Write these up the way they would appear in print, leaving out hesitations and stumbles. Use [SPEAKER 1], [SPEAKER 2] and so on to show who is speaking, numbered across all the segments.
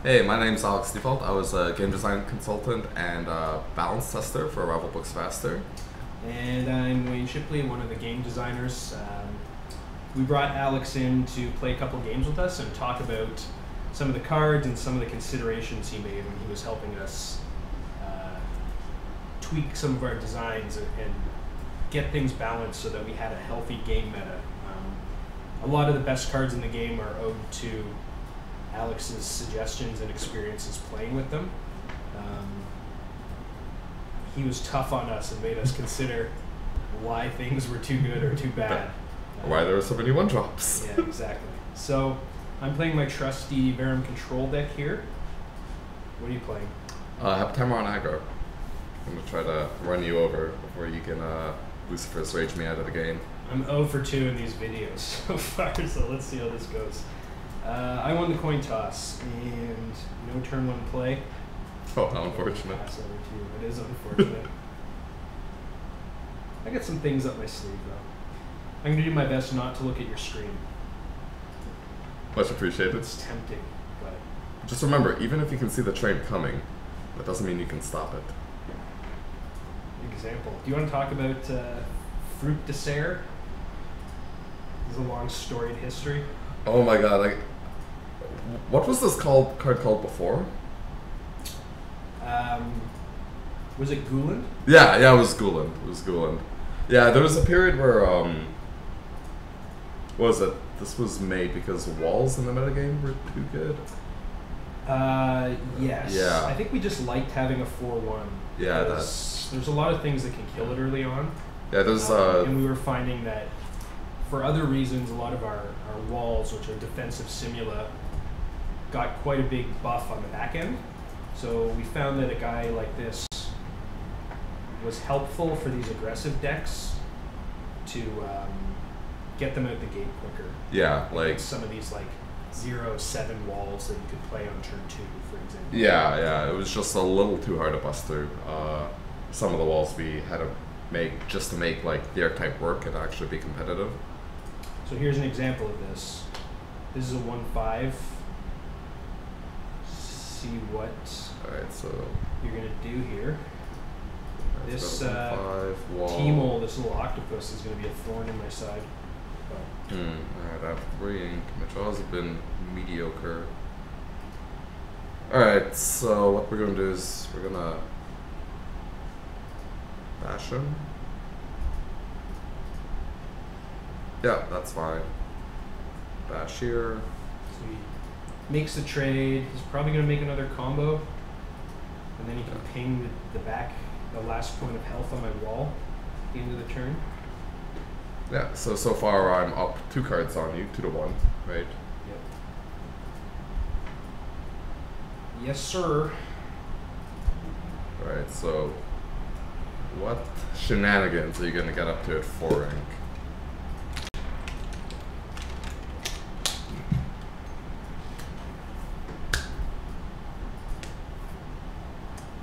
[SPEAKER 1] Hey, my name's Alex Default. I was a game design consultant and balance tester for Rival Books of Aster.
[SPEAKER 2] And I'm Wayne Shipley, one of the game designers. We brought Alex in to play a couple games with us and talk about some of the cards and some of the considerations he made when he was helping us tweak some of our designs and get things balanced so that we had a healthy game meta. A lot of the best cards in the game are owed to Alex's suggestions and experiences playing with them. He was tough on us and made us consider why things were too good or too bad.
[SPEAKER 1] Why there were so many one-drops.
[SPEAKER 2] Yeah, exactly. So I'm playing my trusty Verum control deck here. What are you playing?
[SPEAKER 1] Heptamar on aggro. I'm going to try to run you over before you can Lucifer's Rage me out of the game.
[SPEAKER 2] I'm 0 for 2 in these videos so far, so let's see how this goes. I won the coin toss, and no turn 1 play.
[SPEAKER 1] Oh, how unfortunate.
[SPEAKER 2] Pass over to you. It is unfortunate. I got some things up my sleeve, though. I'm going to do my best not to look at your screen.
[SPEAKER 1] Much appreciated.
[SPEAKER 2] It's tempting, but...
[SPEAKER 1] Just remember, even if you can see the train coming, that doesn't mean you can stop it.
[SPEAKER 2] Example. Do you want to talk about Fruit de Serre? This is a long storied history.
[SPEAKER 1] Oh my god, what was this card called before?
[SPEAKER 2] Was it Guland?
[SPEAKER 1] Yeah, it was Guland. Yeah, there was a period where, what was it? This was made because walls in the metagame were too good?
[SPEAKER 2] Yes.
[SPEAKER 1] Yeah.
[SPEAKER 2] I think we just liked having a 4-1.
[SPEAKER 1] Yeah,
[SPEAKER 2] there's a lot of things that can kill it early on.
[SPEAKER 1] Yeah, there's,
[SPEAKER 2] and we were finding that for other reasons, a lot of our walls, which are defensive simula, got quite a big buff on the back end. So we found that a guy like this was helpful for these aggressive decks to get them out the gate quicker.
[SPEAKER 1] Yeah, like
[SPEAKER 2] some of these 0-7 walls that you could play on turn 2, for example.
[SPEAKER 1] Yeah, it was just a little too hard to bust through. Some of the walls we had to make just to make the archetype work and actually be competitive.
[SPEAKER 2] So here's an example of this. This is a 1-5. See what you're gonna do here. This T-mole, this little octopus, is gonna be a thorn in my side.
[SPEAKER 1] Alright, I have 3 ink. My draws have been mediocre. Alright, so what we're gonna do is we're gonna bash him. Yeah, that's fine. Bash here.
[SPEAKER 2] So he makes the trade. He's probably going to make another combo. And then he can ping the last point of health on my wall at the end of the turn.
[SPEAKER 1] Yeah, so far I'm up 2 cards on you, 2-1, right?
[SPEAKER 2] Yep. Yes, sir.
[SPEAKER 1] Alright, so what shenanigans are you going to get up to at 4 rank?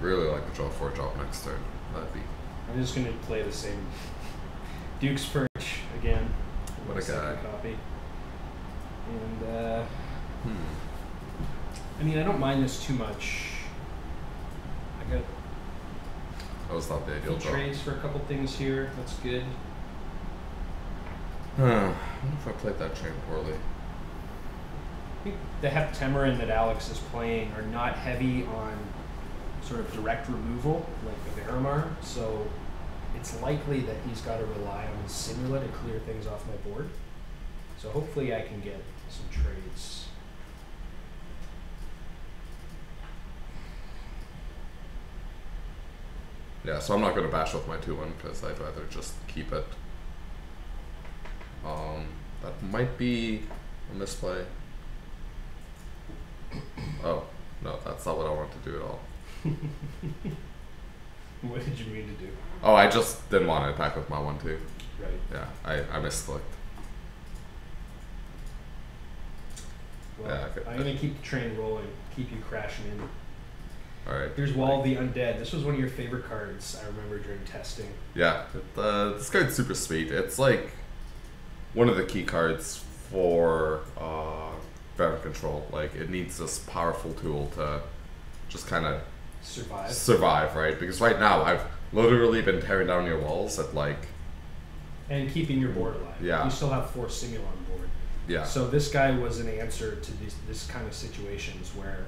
[SPEAKER 1] Really like to draw 4 drop next turn. That'd be.
[SPEAKER 2] I'm just going to play the same Duke's Perch again.
[SPEAKER 1] What a guy.
[SPEAKER 2] Copy. And I mean, I don't mind this too much. I got.
[SPEAKER 1] That was not the ideal draw.
[SPEAKER 2] Trades for a couple things here. That's good.
[SPEAKER 1] I wonder if I played that train poorly.
[SPEAKER 2] I think the Heptameron that Alex is playing are not heavy on sort of direct removal like the Veramar, so it's likely that he's got to rely on his simula to clear things off my board. So hopefully I can get some trades.
[SPEAKER 1] Yeah, so I'm not going to bash with my 2-1 because I'd rather just keep it. That might be a misplay. Oh, no, that's not what I want to do at all.
[SPEAKER 2] What did you mean to do?
[SPEAKER 1] Oh, I just didn't want to attack with my 1-2.
[SPEAKER 2] Right.
[SPEAKER 1] Yeah, I misclicked.
[SPEAKER 2] Well,
[SPEAKER 1] Yeah, okay.
[SPEAKER 2] I'm going to keep the train rolling, keep you crashing in.
[SPEAKER 1] Alright.
[SPEAKER 2] Here's Wall of the Undead. This was one of your favorite cards, I remember, during testing.
[SPEAKER 1] Yeah, this card's super sweet. It's one of the key cards for very control. Like it needs this powerful tool to just kind of
[SPEAKER 2] survive,
[SPEAKER 1] right? Because right now I've literally been tearing down your walls at like
[SPEAKER 2] and keeping your board alive.
[SPEAKER 1] Yeah.
[SPEAKER 2] You still have 4 Simula on board.
[SPEAKER 1] Yeah.
[SPEAKER 2] So this guy was an answer to this kind of situations where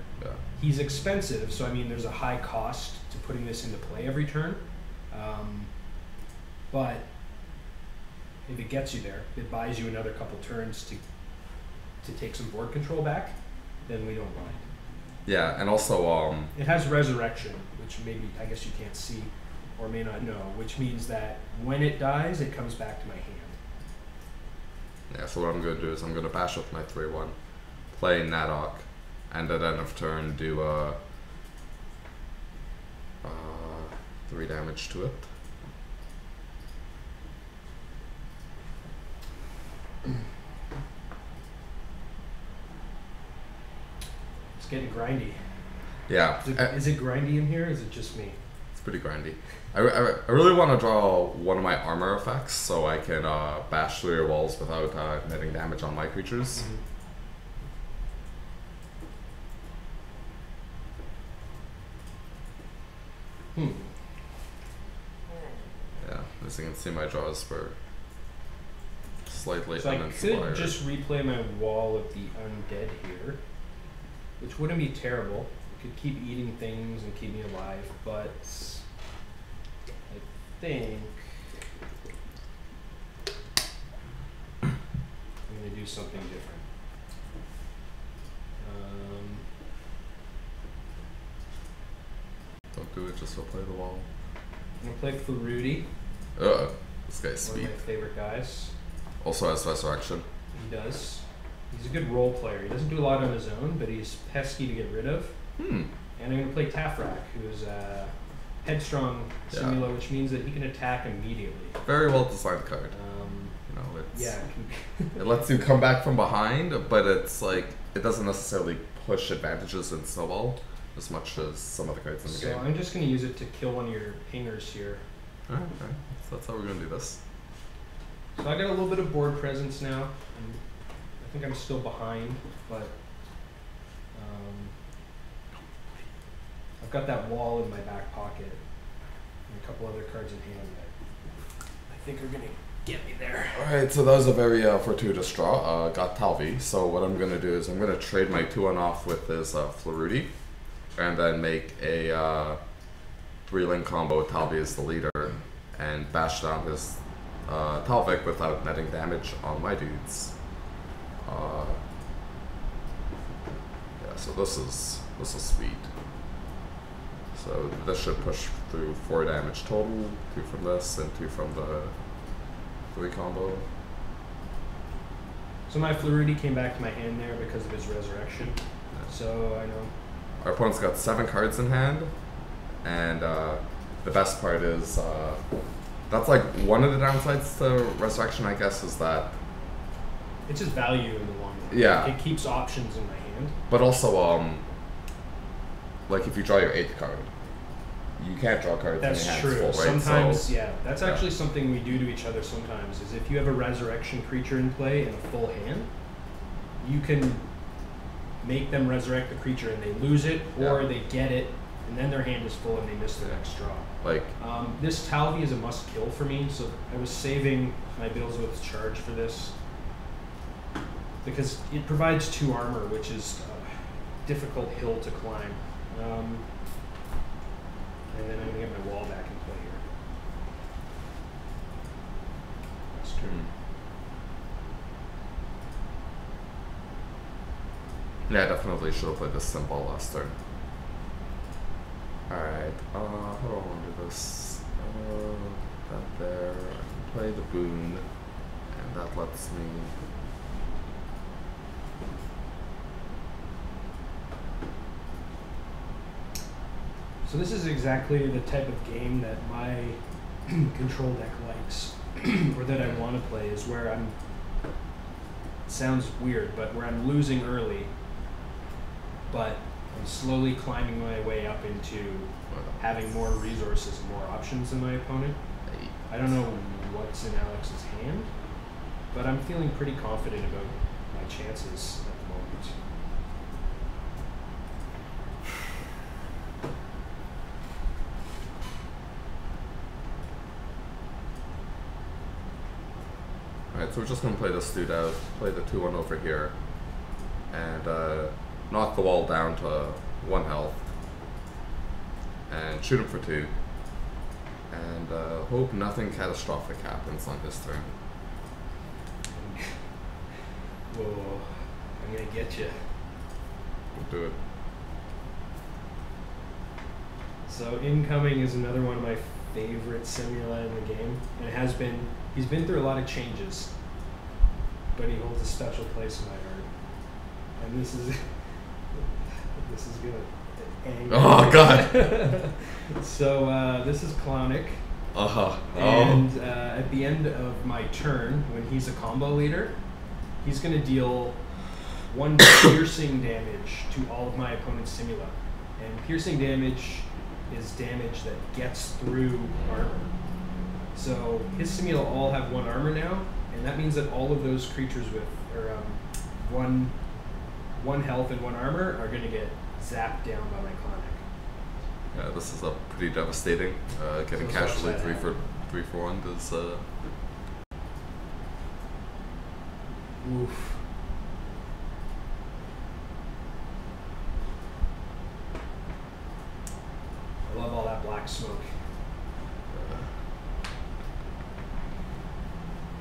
[SPEAKER 2] he's expensive. So I mean, there's a high cost to putting this into play every turn, but if it gets you there, it buys you another couple turns to take some board control back. Then we don't mind.
[SPEAKER 1] Yeah, and also
[SPEAKER 2] it has resurrection, which maybe I guess you can't see or may not know, which means that when it dies, it comes back to my hand.
[SPEAKER 1] Yeah, so what I'm going to do is I'm going to bash up my 3/1, play Nadok, and at end of turn do 3 damage to it.
[SPEAKER 2] It's getting grindy.
[SPEAKER 1] Yeah.
[SPEAKER 2] Is it grindy in here, or is it just me?
[SPEAKER 1] It's pretty grindy. I really want to draw one of my armor effects so I can bash through your walls without netting damage on my creatures.
[SPEAKER 2] Hmm.
[SPEAKER 1] Yeah, as you can see, my draws were slightly
[SPEAKER 2] So I
[SPEAKER 1] uninspired.
[SPEAKER 2] could just replay my wall of the undead here, which wouldn't be terrible. It could keep eating things and keep me alive, but I think I'm going to do something different.
[SPEAKER 1] Don't do it, just replay the wall.
[SPEAKER 2] I'm going to play Fluruti,
[SPEAKER 1] This guy's
[SPEAKER 2] one
[SPEAKER 1] sweet.
[SPEAKER 2] of my favorite guys.
[SPEAKER 1] Also has Resurrection.
[SPEAKER 2] He does. He's a good role player. He doesn't do a lot on his own, but he's pesky to get rid of. And I'm going to play Tafrak, who's a headstrong Simula, which means that he can attack immediately.
[SPEAKER 1] Very well designed card. You know, it's it lets you come back from behind, but it's like it doesn't necessarily push advantages in Snowball as much as some other cards in the game.
[SPEAKER 2] So I'm just going to use it to kill one of your pingers here.
[SPEAKER 1] Alright, so that's how we're going to do this.
[SPEAKER 2] So I got a little bit of board presence now. I think I'm still behind, but I've got that wall in my back pocket and a couple other cards in hand that I think are going to get me there.
[SPEAKER 1] Alright, so that was a very fortuitous draw. Got Talvi, so what I'm going to do is I'm going to trade my 2-1 off with this Fluruti, and then make a 3-link combo. Talvi is the leader, and bash down his Talvik without netting damage on my dudes. Yeah, so this is sweet. So this should push through 4 damage total, 2 from this and 2 from the 3 combo.
[SPEAKER 2] So my Fluruti came back to my hand there because of his resurrection.
[SPEAKER 1] Yeah.
[SPEAKER 2] So I know
[SPEAKER 1] Our opponent's got 7 cards in hand, and the best part is that's like one of the downsides to Resurrection, I guess, is that
[SPEAKER 2] it's just value in the long run.
[SPEAKER 1] Yeah.
[SPEAKER 2] It keeps options in my hand.
[SPEAKER 1] But also, like if you draw your 8th card, you can't draw cards
[SPEAKER 2] That's
[SPEAKER 1] in your hands
[SPEAKER 2] true.
[SPEAKER 1] full, right?
[SPEAKER 2] Sometimes,
[SPEAKER 1] So,
[SPEAKER 2] yeah, that's actually something we do to each other sometimes, is if you have a resurrection creature in play in a full hand, you can make them resurrect the creature and they lose it, or they get it, and then their hand is full and they miss their next draw.
[SPEAKER 1] like,
[SPEAKER 2] This Talvi is a must kill for me, so I was saving my Bills with charge for this, because it provides 2 armor, which is a difficult hill to climb. And then I'm going to get my wall back in play here. That's true.
[SPEAKER 1] yeah, I definitely should have played this simple last turn. Alright, how do I want to do this? That there, I can play the boon, and that lets me...
[SPEAKER 2] So this is exactly the type of game that my control deck likes, or that I want to play, is where I'm, it sounds weird, but where I'm losing early, but I'm slowly climbing my way up into having more resources and more options than my opponent. I don't know what's in Alex's hand, but I'm feeling pretty confident about my chances at the moment.
[SPEAKER 1] Alright, so we're just gonna play this dude out, play the 2-1 over here, and knock the wall down to 1 health, and shoot him for 2, and hope nothing catastrophic happens on his turn.
[SPEAKER 2] Whoa, I'm gonna get you.
[SPEAKER 1] We'll do it.
[SPEAKER 2] So incoming is another one of my favorite simula in the game, and it has been. He's been through a lot of changes, but he holds a special place in my heart. And this is gonna anger.
[SPEAKER 1] Oh God!
[SPEAKER 2] So this is Clownic.
[SPEAKER 1] Oh.
[SPEAKER 2] And at the end of my turn, when he's a combo leader, he's gonna deal 1 piercing damage to all of my opponent's simula. And piercing damage is damage that gets through armor. So his simula all have 1 armor now, and that means that all of those creatures with one health and 1 armor are going to get zapped down by my Clownic.
[SPEAKER 1] Yeah, this is a pretty devastating. Getting
[SPEAKER 2] So
[SPEAKER 1] casually 3 for 1 is
[SPEAKER 2] Oof. I love all that black smoke.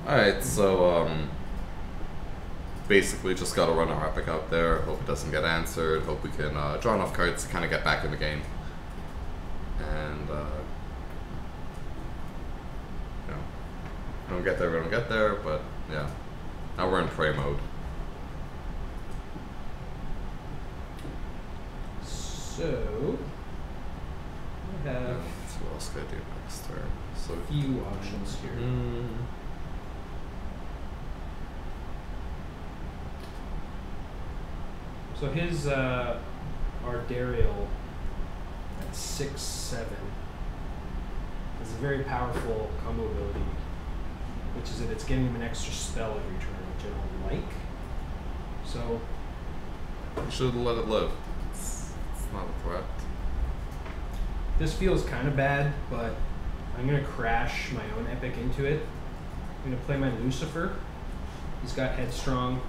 [SPEAKER 1] Alright, so basically just gotta run our epic out there, hope it doesn't get answered, hope we can draw enough cards to kind of get back in the game. And, you know, we don't get there, but yeah. Now we're in prey mode.
[SPEAKER 2] So, I have
[SPEAKER 1] So what else could I do next turn? So
[SPEAKER 2] a few options here. So his Ardariel at 6/7 is a very powerful combo ability, which is that it's getting him an extra spell every turn, which I don't like. So
[SPEAKER 1] you should let it live. It's not a threat.
[SPEAKER 2] this feels kind of bad, but I'm going to crash my own epic into it. I'm going to play my Lucifer. He's got Headstrong.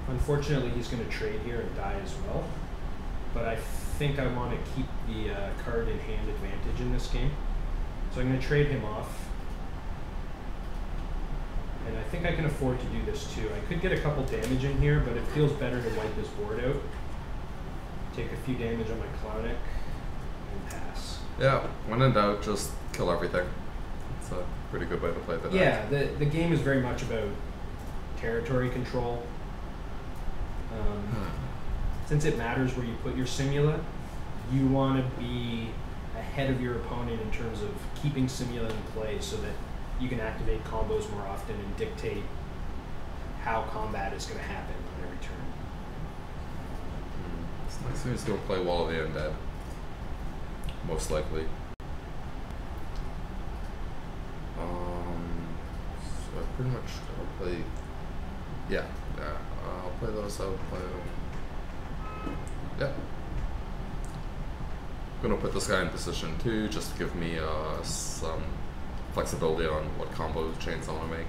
[SPEAKER 2] Unfortunately, he's going to trade here and die as well. But I think I want to keep the card in hand advantage in this game. So I'm going to trade him off. And I think I can afford to do this too. I could get a couple damage in here, but it feels better to wipe this board out. Take a few damage on my Clownic and pass.
[SPEAKER 1] Yeah, when in doubt, just kill everything. It's a pretty good way to play the deck.
[SPEAKER 2] Yeah, the game is very much about territory control. Since it matters where you put your simula, you want to be ahead of your opponent in terms of keeping simula in play so that you can activate combos more often and dictate how combat is going to happen on every turn.
[SPEAKER 1] It's nice. He's going to play Wall of the Undead. Most likely. So I pretty much gotta play. Yeah. I'll play those out. Yeah. I'm gonna put this guy in position 2 just to give me some flexibility on what combo chains I want to make.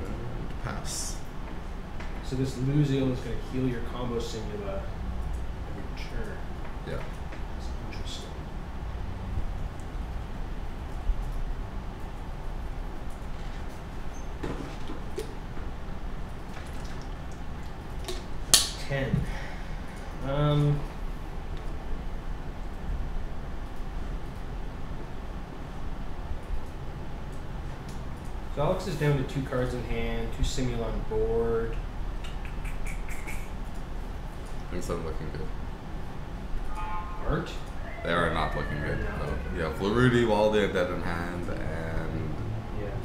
[SPEAKER 1] And pass.
[SPEAKER 2] So this Luziel is going to heal your combo simula every turn.
[SPEAKER 1] Yeah.
[SPEAKER 2] That's interesting. That's 10. So Alex is down to 2 cards in hand, 2 simula on board.
[SPEAKER 1] Things aren't looking good.
[SPEAKER 2] Art?
[SPEAKER 1] They are not looking good.
[SPEAKER 2] Not
[SPEAKER 1] No.
[SPEAKER 2] looking
[SPEAKER 1] Yeah, Flarudi, Wall of the Undead in hand, and
[SPEAKER 2] Yeah.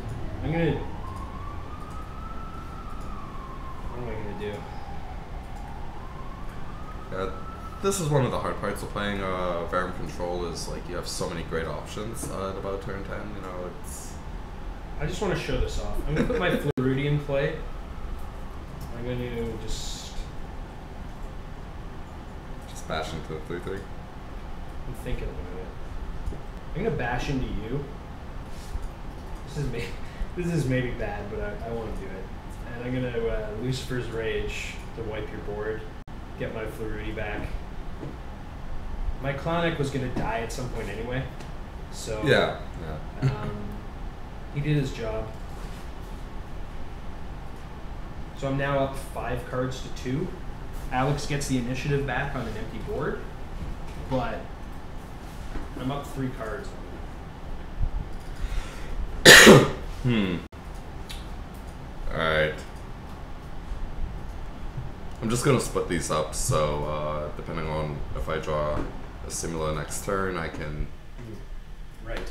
[SPEAKER 2] I'm gonna. What am I gonna do?
[SPEAKER 1] this is one of the hard parts of playing Verum Control is like you have so many great options at about turn 10. You know, it's
[SPEAKER 2] I just want to show this off. I'm gonna put my Flarudi in play. I'm going to just
[SPEAKER 1] bash into the 3/3.
[SPEAKER 2] I'm thinking about it. I'm going to bash into you. This is maybe bad, but I want to do it. And I'm going to Lucifer's Rage to wipe your board, get my Fluidity back. My Clonic was going to die at some point anyway, so
[SPEAKER 1] yeah.
[SPEAKER 2] He did his job. So I'm now up 5 cards to 2. Alex gets the initiative back on an empty board, but I'm up 3 cards.
[SPEAKER 1] Alright. I'm just gonna split these up, so depending on if I draw a Simula next turn, I can...
[SPEAKER 2] Right.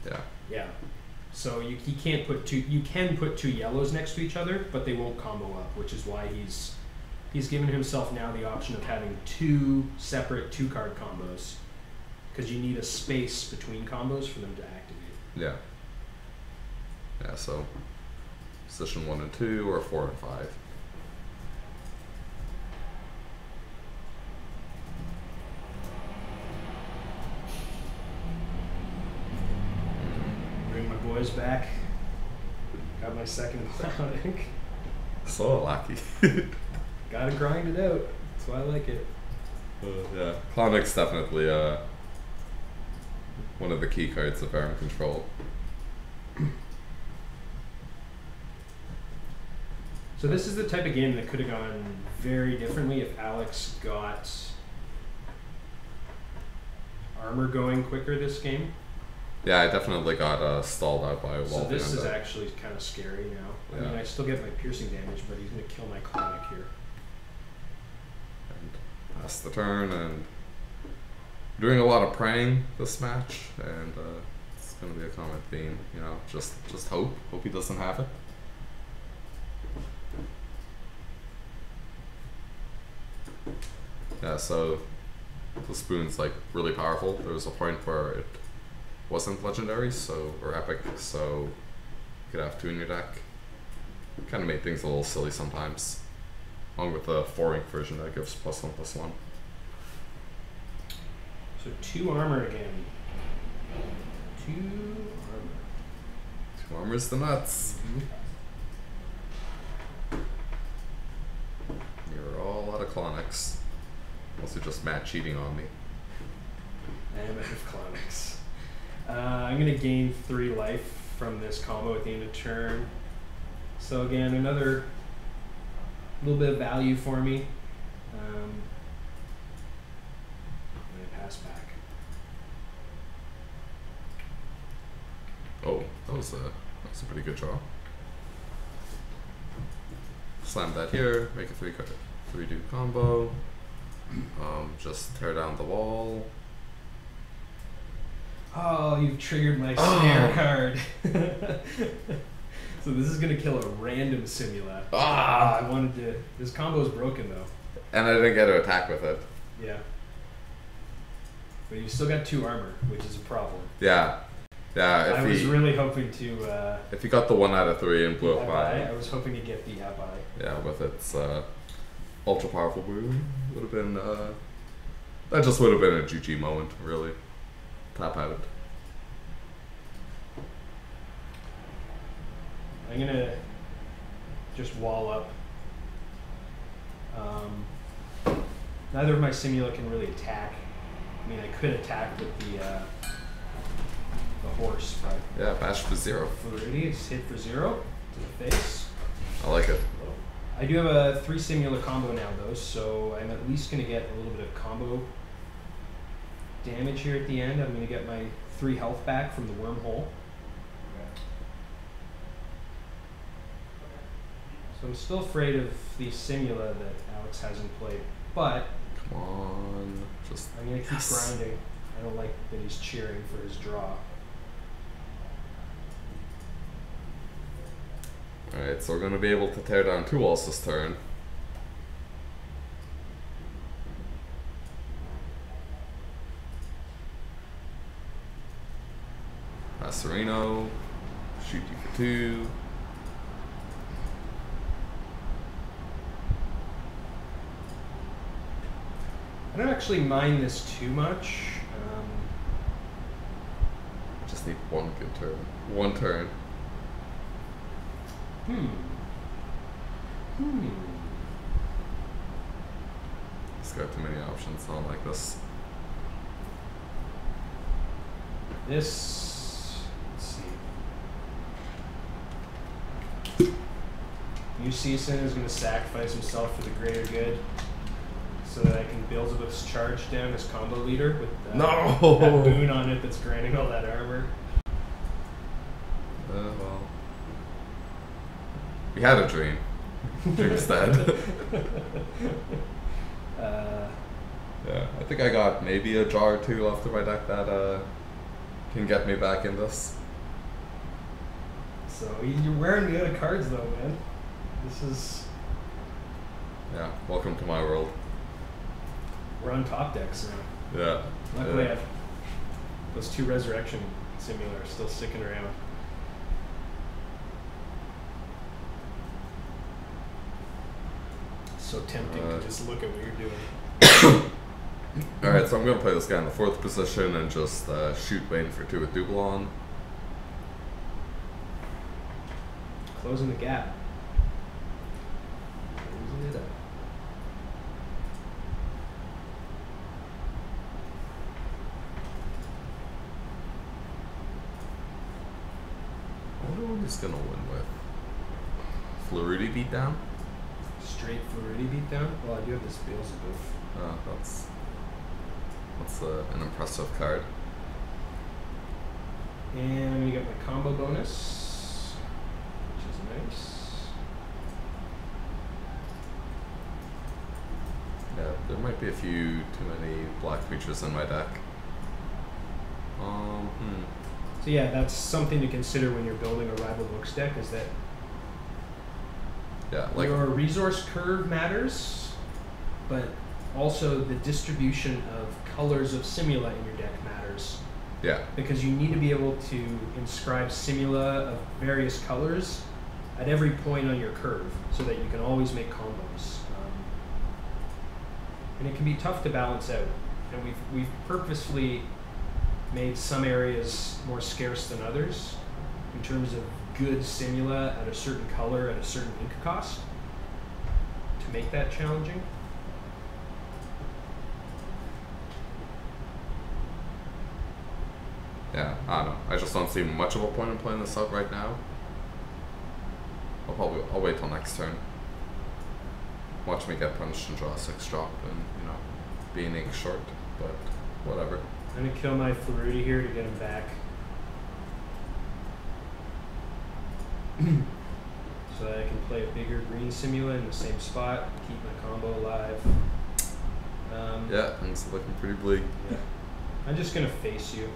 [SPEAKER 1] Yeah.
[SPEAKER 2] Yeah. So you can't put two. You can put 2 yellows next to each other, but they won't combo up, which is why he's given himself now the option of having 2 separate 2-card combos, because you need a space between combos for them to activate.
[SPEAKER 1] Yeah. Yeah. So position 1 and 2, or 4 and 5.
[SPEAKER 2] Bring my boys back. Got my second Clonic.
[SPEAKER 1] So lucky.
[SPEAKER 2] Gotta grind it out. That's why I like it.
[SPEAKER 1] Yeah. Clonic's definitely one of the key cards of Baron Control.
[SPEAKER 2] So this is the type of game that could have gone very differently if Alex got armor going quicker this game.
[SPEAKER 1] Yeah, I definitely got stalled out by a wall.
[SPEAKER 2] So this is actually kind of scary now.
[SPEAKER 1] Yeah.
[SPEAKER 2] I mean, I still get my piercing damage, but he's going to kill my Clonic here.
[SPEAKER 1] And pass the turn, and doing a lot of praying this match, and it's going to be a common theme. You know, just hope he doesn't have it. Yeah, so the spoon's like really powerful. There was a point where it wasn't legendary, or epic, so you could have 2 in your deck. Kind of made things a little silly sometimes, along with the 4-ink version that gives +1/+1.
[SPEAKER 2] So 2 armor again. 2 armor.
[SPEAKER 1] 2 armor's the nuts. You're all out of Clonics. Unless you're just mad cheating on me.
[SPEAKER 2] I am out of Clonics. I'm going to gain 3 life from this combo at the end of turn. So again, another little bit of value for me. I'm going to pass back.
[SPEAKER 1] Oh, that was a pretty good draw. Slam that here, make a 3-2 combo. Just tear down the wall.
[SPEAKER 2] Oh, you've triggered my snare card. So this is going to kill a random Simula. I wanted to... This combo is broken, though.
[SPEAKER 1] And I didn't get to attack with it.
[SPEAKER 2] Yeah. But you still got 2 armor, which is a problem.
[SPEAKER 1] Yeah. Yeah,
[SPEAKER 2] I was really hoping to...
[SPEAKER 1] if you got the 1 out of 3 and blew up by...
[SPEAKER 2] I was hoping to get the Abai.
[SPEAKER 1] Yeah, with its ultra powerful boom. Would have been... that just would have been a GG moment, really. Tap at it.
[SPEAKER 2] I'm gonna just wall up. Neither of my Simula can really attack. I mean, I could attack with the horse, but
[SPEAKER 1] yeah, bash for 0.
[SPEAKER 2] Fluidity is hit for 0 to the face.
[SPEAKER 1] I like it.
[SPEAKER 2] I do have a 3 Simula combo now, though, so I'm at least gonna get a little bit of combo damage here at the end. I'm gonna get my 3 health back from the wormhole. So I'm still afraid of the Simula that Alex hasn't played, but
[SPEAKER 1] Come on, just...
[SPEAKER 2] I'm gonna keep grinding. I don't like that he's cheering for his draw.
[SPEAKER 1] Alright, so we're going to be able to tear down 2 walls this turn. Passerino, shoot you for 2.
[SPEAKER 2] I don't actually mind this too much.
[SPEAKER 1] Just need one good turn. One turn. It's got too many options. I don't like this.
[SPEAKER 2] Let's see. Useason is going to sacrifice himself for the greater good so that I can build with his charge down as combo leader with that boon on it that's granting all that armor.
[SPEAKER 1] Well. We had a dream. Dream's dead. Yeah, I think I got maybe a draw or two left in my deck that can get me back in this.
[SPEAKER 2] So you're wearing me out of cards though, man. This is...
[SPEAKER 1] Yeah, welcome to my world.
[SPEAKER 2] We're on top decks now.
[SPEAKER 1] Yeah.
[SPEAKER 2] Luckily those 2 Resurrection Simula are still sticking around. So tempting to just look at what you're doing.
[SPEAKER 1] Alright, so I'm going to play this guy in the 4th position and just shoot Wayne for 2 with Doublon.
[SPEAKER 2] Closing the gap. Closing it up.
[SPEAKER 1] I wonder what he's going to win with. Fluidity beatdown?
[SPEAKER 2] Straight Fluidity beatdown? Well, I do have this Beelzebub.
[SPEAKER 1] That's an impressive card.
[SPEAKER 2] And we got my combo bonus, which is nice.
[SPEAKER 1] Yeah, there might be a few too many black creatures in my deck.
[SPEAKER 2] So yeah, that's something to consider when you're building a Rival Books deck, is that your resource curve matters, but also the distribution of colors of Simula in your deck matters.
[SPEAKER 1] Yeah. Because
[SPEAKER 2] you need to be able to inscribe Simula of various colors at every point on your curve so that you can always make combos. And it can be tough to balance out. And we've purposefully made some areas more scarce than others in terms of good Simula at a certain color at a certain ink cost to make that challenging.
[SPEAKER 1] Yeah, I don't know. I just don't see much of a point in playing this out right now. I'll wait till next turn. Watch me get punished and draw a 6 drop and, you know, be an ink short, but whatever.
[SPEAKER 2] I'm gonna kill my Fluidity here to get him back. So that I can play a bigger green Simula in the same spot and keep my combo alive.
[SPEAKER 1] Yeah, things are looking pretty bleak.
[SPEAKER 2] Yeah. I'm just gonna face you.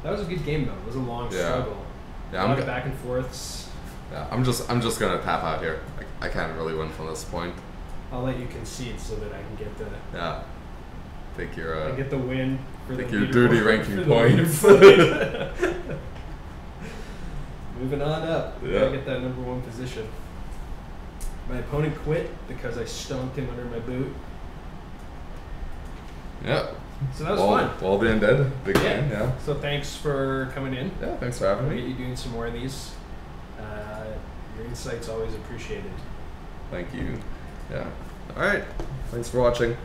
[SPEAKER 2] That was a good game though. It was a long struggle.
[SPEAKER 1] Yeah,
[SPEAKER 2] a lot of back and forths.
[SPEAKER 1] Yeah, I'm just gonna tap out here. I can't really win from this point.
[SPEAKER 2] I'll let you concede so that I can get the
[SPEAKER 1] Take your
[SPEAKER 2] I get the win for
[SPEAKER 1] take
[SPEAKER 2] the
[SPEAKER 1] your dirty ranking points.
[SPEAKER 2] Moving on up.
[SPEAKER 1] Yeah.
[SPEAKER 2] Gotta get that #1 position. My opponent quit because I stomped him under my boot.
[SPEAKER 1] Yeah.
[SPEAKER 2] So that was fun.
[SPEAKER 1] Wall being dead. Big game, yeah.
[SPEAKER 2] So thanks for coming in.
[SPEAKER 1] Yeah, thanks for having
[SPEAKER 2] I'll
[SPEAKER 1] me.
[SPEAKER 2] get you doing some more of these. Your insight's always appreciated.
[SPEAKER 1] Thank you. Yeah. Alright. Thanks for watching.